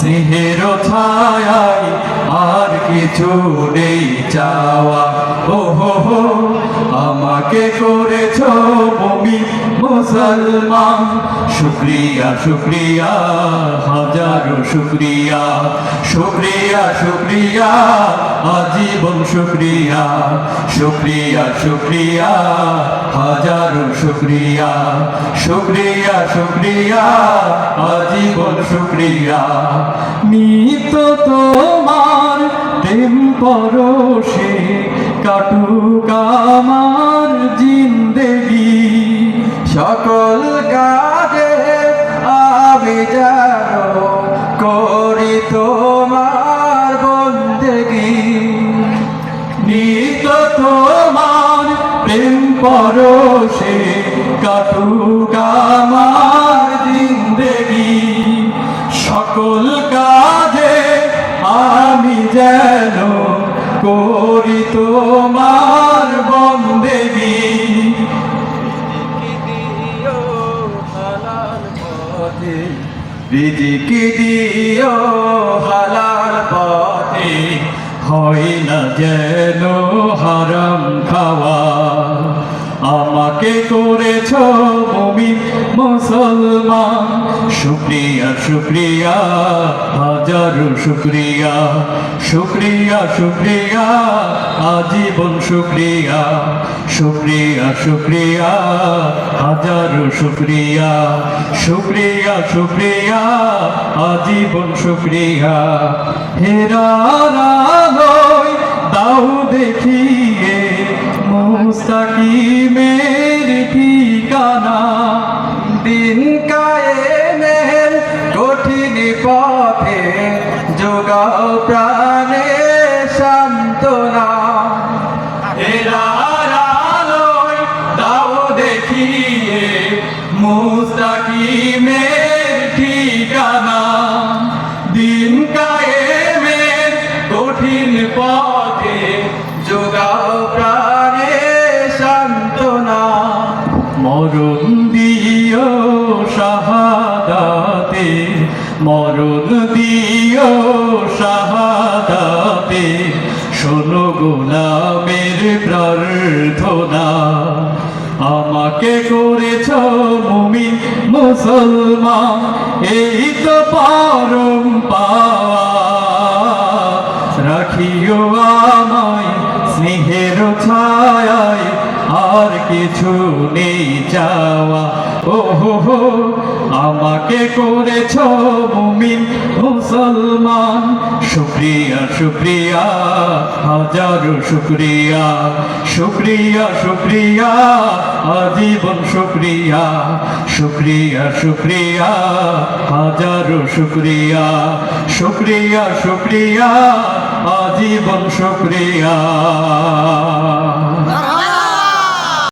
স্নেহের ছায়ায় আর কিছু নেই চাওয়া। ও হো হো আমাকে করেছ মুমিন মুসলমান, শুকরিয়া শুকরিয়া হাজারো শুকরিয়া, শুকরিয়া শুকরিয়া আজীবন শুকরিয়া, শুকরিয়া শুকরিয়া হাজারো শুকরিয়া, শুকরিয়া শুকরিয়া আজীবন শুকরিয়া। নিত তোমার প্রেম পরশে কাটুক আমার জিন্দেগি, সকল কাজে আমি যেন করি তোমার বন্দেগি। নিত তোমার প্রেম পরশে কাটুক আমার জিন্দেগি, সকল কাজে আমি যেন করি তোমার বন্দেগি। রিজিকি দিও হালাল পথে, হয় না যেন হারাম খাওয়া। আমাকে করেছ মুমিন মুসলমান, শুকরিয়া শুকরিয়া হাজারো শুকরিয়া, শুকরিয়া শুকরিয়া আজীবন শুকরিয়া, শুকরিয়া শুকরিয়া হাজারো শুকরিয়া, শুকরিয়া শুকরিয়া আজীবন শুকরিয়া। হেরার আলোয় দাও দেখিয়ে মুস্তাকিমের ঠিকানা, দিন কায়েমের কঠিন পথে যোগাও প্রাণে সান্ত্বনা। হেরার আলোয় দাও দেখিয়ে মুস্তাকিমের ঠিকানা, দিন কায়েমের কঠিন পথে যোগাও প্রাণে সান্ত্বনা। মরণ দিও শাহাদাতে, মরণ দিও শাহাদাতে, শোনো গোলামের প্রার্থনা। আমাকে করেছ মুমিন মুসলমান, এই তো পরম পাওয়া। রাখিও আমায় স্নেহের ছায়ায়, আর কিছু নেই চাওয়া। ও হো হো আমাকে করেছ মুমিন মুসলমান, শুকরিয়া শুকরিয়া হাজারো শুকরিয়া, শুকরিয়া শুকরিয়া আজীবন শুকরিয়া, শুকরিয়া শুকরিয়া হাজারো শুকরিয়া, শুকরিয়া শুকরিয়া আজীবন শুকরিয়া।